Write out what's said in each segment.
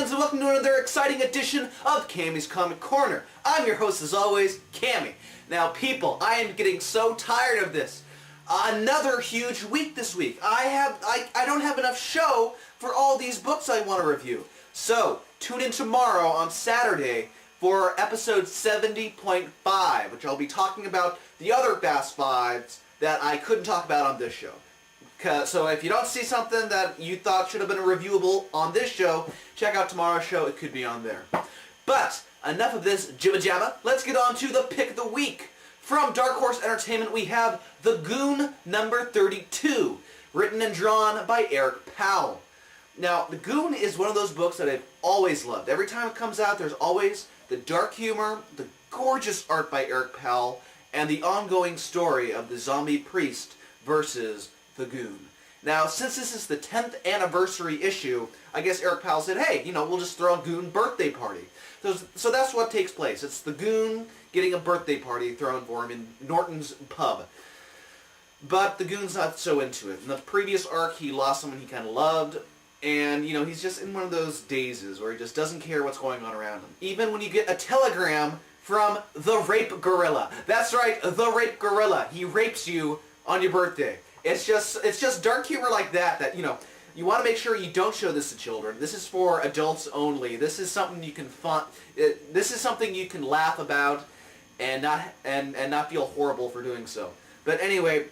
fans, and welcome to another exciting edition of Cammy's Comic Corner. I'm your host, as always, Cammy. Now, people, I am getting so tired of this. Another huge week this week. I don't have enough show for all these books I want to review. So, tune in tomorrow on Saturday for episode 70.5, which I'll be talking about the other Fast Fives that I couldn't talk about on this show. So if you don't see something that you thought should have been reviewable on this show, check out tomorrow's show. It could be on there. But enough of this jibba jabba. Let's get on to the pick of the week. From Dark Horse Entertainment, we have The Goon number 32, written and drawn by Eric Powell. Now, The Goon is one of those books that I've always loved. Every time it comes out, there's always the dark humor, the gorgeous art by Eric Powell, and the ongoing story of the zombie priest versus the Goon. Now, since this is the 10th anniversary issue, I guess Eric Powell said, hey, we'll just throw a Goon birthday party. So that's what takes place. It's the Goon getting a birthday party thrown for him in Norton's pub. But the Goon's not so into it. In the previous arc, he lost someone he kind of loved, and, he's just in one of those dazes where he just doesn't care what's going on around him. Even when you get a telegram from the Rape Gorilla. That's right, the Rape Gorilla. He rapes you on your birthday. It's just dark humor like that you want to make sure you don't show this to children. This is for adults only. This is something you can this is something you can laugh about and not feel horrible for doing so. But anyway,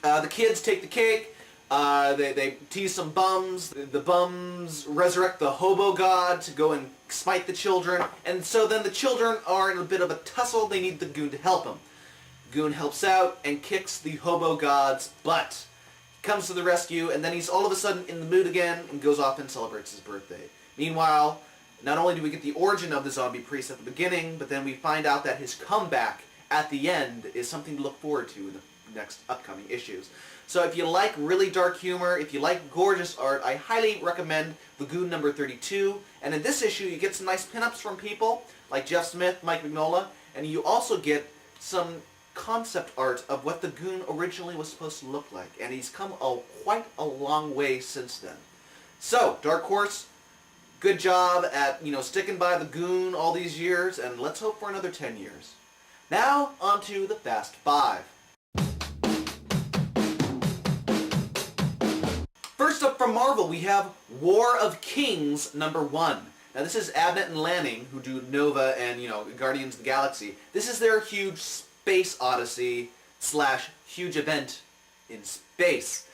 the kids take the cake. They tease some bums. The bums resurrect the hobo god to go and smite the children. And so then the children are in a bit of a tussle. They need the Goon to help them. Goon helps out and kicks the hobo god's butt. He comes to the rescue, and then he's all of a sudden in the mood again and goes off and celebrates his birthday. Meanwhile, not only do we get the origin of the zombie priest at the beginning, but then we find out that his comeback at the end is something to look forward to in the next upcoming issues. So if you like really dark humor, if you like gorgeous art, I highly recommend The Goon number 32. And in this issue, you get some nice pinups from people like Jeff Smith, Mike Mignola, and you also get some concept art of what the Goon originally was supposed to look like, and he's come quite a long way since then. So, Dark Horse, good job at sticking by the Goon all these years, and let's hope for another 10 years. Now, on to the Fast Five. First up from Marvel, we have War of Kings number 1. Now this is Abnett and Lanning, who do Nova and Guardians of the Galaxy. This is their huge Space Odyssey / huge event in space.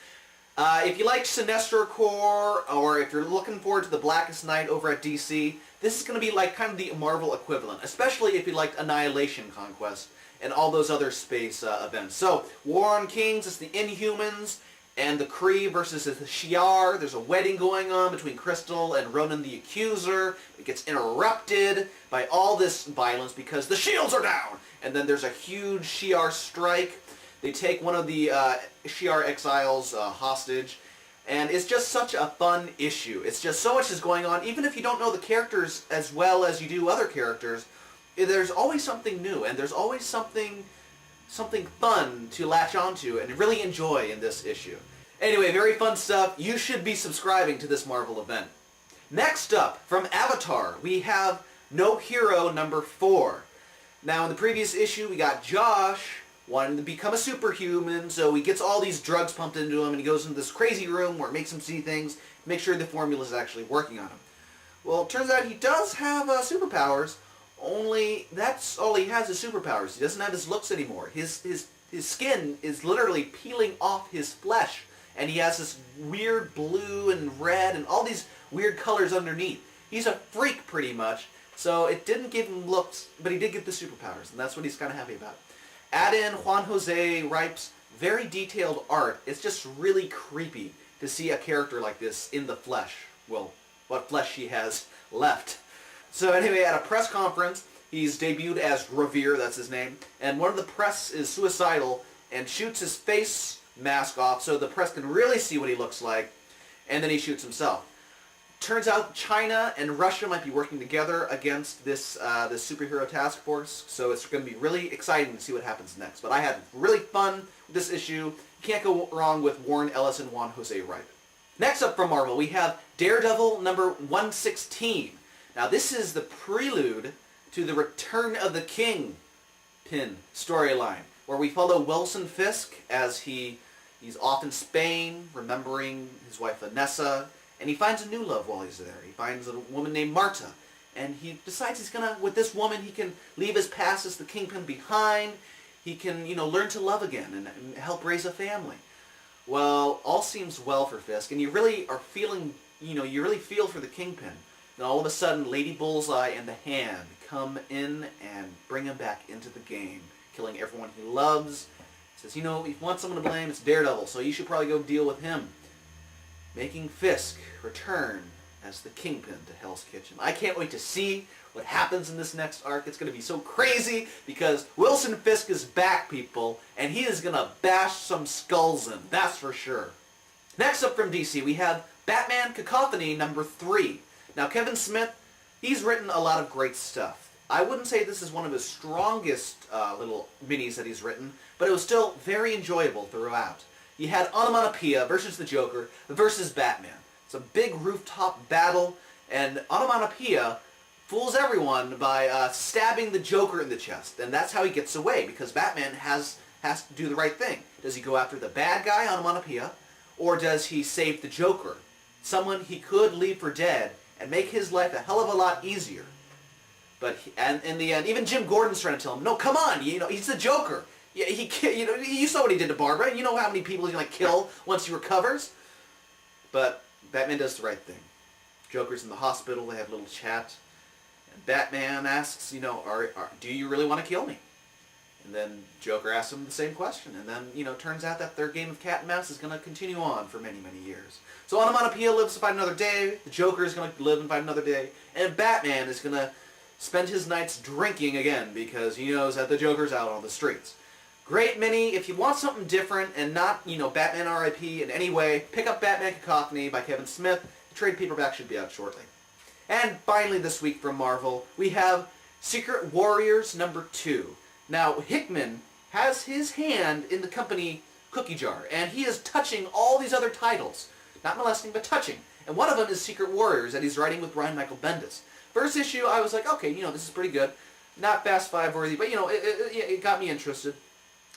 If you like Sinestro Corps, or if you're looking forward to the Blackest Night over at DC, this is going to be like kind of the Marvel equivalent, especially if you liked Annihilation Conquest and all those other space events. So, War on Kings is the Inhumans and the Kree versus the Shi'ar. There's a wedding going on between Crystal and Ronan the Accuser. It gets interrupted by all this violence because the shields are down. And then there's a huge Shi'ar strike. They take one of the Shi'ar exiles hostage. And it's just such a fun issue. It's just so much is going on. Even if you don't know the characters as well as you do other characters, there's always something new. And there's always something fun to latch onto and really enjoy in this issue. Anyway, very fun stuff. You should be subscribing to this Marvel event. Next up, from Avatar, we have No Hero number 4. Now, in the previous issue, we got Josh wanting to become a superhuman, so he gets all these drugs pumped into him, and he goes into this crazy room where it makes him see things, make sure the formula is actually working on him. Well, it turns out he does have superpowers, only that's all he has is superpowers. He doesn't have his looks anymore. His skin is literally peeling off his flesh, and he has this weird blue and red and all these weird colors underneath. He's a freak, pretty much. So it didn't give him looks, but he did get the superpowers, and that's what he's kind of happy about. Add in Juan Jose Ripe's very detailed art. It's just really creepy to see a character like this in the flesh. Well, what flesh he has left. So anyway, at a press conference, he's debuted as Revere, that's his name, and one of the press is suicidal and shoots his face mask off so the press can really see what he looks like, and then he shoots himself. Turns out China and Russia might be working together against this superhero task force, so it's going to be really exciting to see what happens next. But I had really fun with this issue. You can't go wrong with Warren Ellis and Juan Jose Ripe. Next up from Marvel, we have Daredevil number 116. Now this is the prelude to the Return of the Kingpin storyline, where we follow Wilson Fisk as he's off in Spain, remembering his wife Vanessa, and he finds a new love while he's there. He finds a woman named Marta, and he decides he's gonna, with this woman, he can leave his past as the Kingpin behind. He can, learn to love again and help raise a family. Well, all seems well for Fisk, and you really are feeling, you really feel for the Kingpin. Then all of a sudden, Lady Bullseye and the Hand come in and bring him back into the game, killing everyone he loves. Says, if you want someone to blame, it's Daredevil, so you should probably go deal with him. Making Fisk return as the Kingpin to Hell's Kitchen. I can't wait to see what happens in this next arc. It's going to be so crazy because Wilson Fisk is back, people, and he is going to bash some skulls in, that's for sure. Next up from DC, we have Batman Cacophony number 3. Now, Kevin Smith, he's written a lot of great stuff. I wouldn't say this is one of his strongest little minis that he's written, but it was still very enjoyable throughout. You had Onomatopoeia versus the Joker versus Batman. It's a big rooftop battle, and Onomatopoeia fools everyone by stabbing the Joker in the chest, and that's how he gets away, because Batman has to do the right thing. Does he go after the bad guy, Onomatopoeia, or does he save the Joker? Someone he could leave for dead and make his life a hell of a lot easier. But and in the end, even Jim Gordon's trying to tell him, no, come on, he's the Joker. Yeah, you saw what he did to Barbara. You know how many people he's gonna kill once he recovers. But Batman does the right thing. Joker's in the hospital. They have a little chat, and Batman asks, do you really want to kill me? And then Joker asks him the same question, and then turns out that their game of cat and mouse is gonna continue on for many, many years. So Onomatopoeia lives to fight another day. The Joker is gonna live and fight another day, and Batman is gonna spend his nights drinking again because he knows that the Joker's out on the streets. Great mini. If you want something different and not, Batman R.I.P. in any way, pick up Batman Cacophony by Kevin Smith. The trade paperback should be out shortly. And finally this week from Marvel, we have Secret Warriors number 2. Now, Hickman has his hand in the company cookie jar, and he is touching all these other titles. Not molesting, but touching. And one of them is Secret Warriors that he's writing with Brian Michael Bendis. First issue, I was like, okay, this is pretty good. Not Fast Five worthy, but, it got me interested.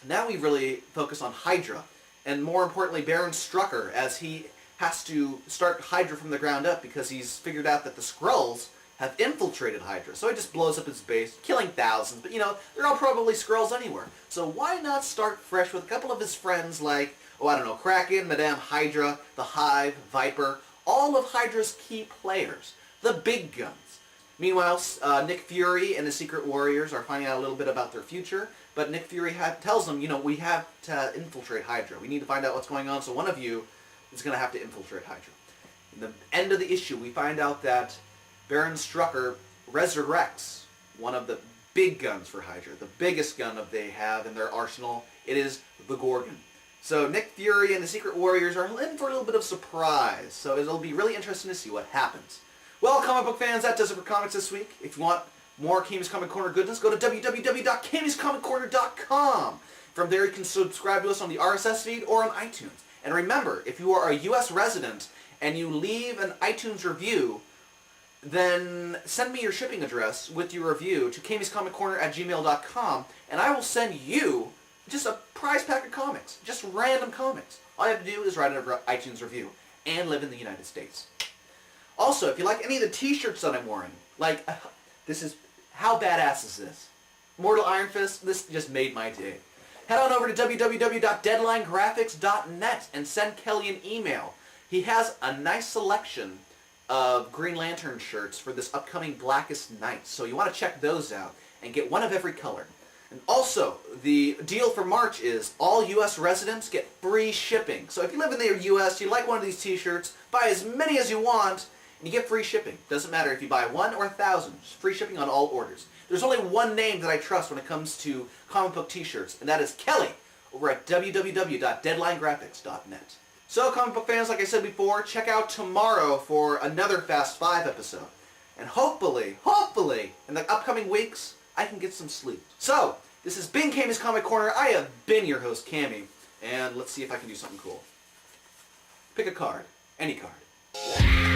Now we really focus on Hydra, and more importantly, Baron Strucker, as he has to start Hydra from the ground up because he's figured out that the Skrulls have infiltrated Hydra. So he just blows up his base, killing thousands, but they're all probably Skrulls anywhere. So why not start fresh with a couple of his friends like, Kraken, Madame Hydra, the Hive, Viper, all of Hydra's key players, the big guns. Meanwhile, Nick Fury and the Secret Warriors are finding out a little bit about their future, but Nick Fury tells them, we have to infiltrate Hydra. We need to find out what's going on, so one of you is going to have to infiltrate Hydra. In the end of the issue, we find out that Baron Strucker resurrects one of the big guns for Hydra, the biggest gun that they have in their arsenal. It is the Gorgon. So Nick Fury and the Secret Warriors are in for a little bit of surprise, so it'll be really interesting to see what happens. Well, comic book fans, that does it for comics this week. If you want more Cammy's Comic Corner goodness, go to www.cammyscomiccorner.com. From there, you can subscribe to us on the RSS feed or on iTunes. And remember, if you are a U.S. resident and you leave an iTunes review, then send me your shipping address with your review to cammyscomiccorner@gmail.com, and I will send you just a prize pack of comics, just random comics. All you have to do is write an iTunes review and live in the United States. Also, if you like any of the t-shirts that I'm wearing, how badass is this? Mortal Iron Fist, this just made my day. Head on over to www.deadlinegraphics.net and send Kelly an email. He has a nice selection of Green Lantern shirts for this upcoming Blackest Night, so you want to check those out and get one of every color. And also, the deal for March is all U.S. residents get free shipping. So if you live in the U.S., you like one of these t-shirts, buy as many as you want, and you get free shipping. Doesn't matter if you buy 1 or 1,000. Free shipping on all orders. There's only one name that I trust when it comes to comic book t-shirts, and that is Kelly over at www.deadlinegraphics.net. So, comic book fans, like I said before, check out tomorrow for another Fast 5 episode. And hopefully, in the upcoming weeks, I can get some sleep. So, this has been Cammy's Comic Corner. I have been your host, Cammy, and let's see if I can do something cool. Pick a card. Any card.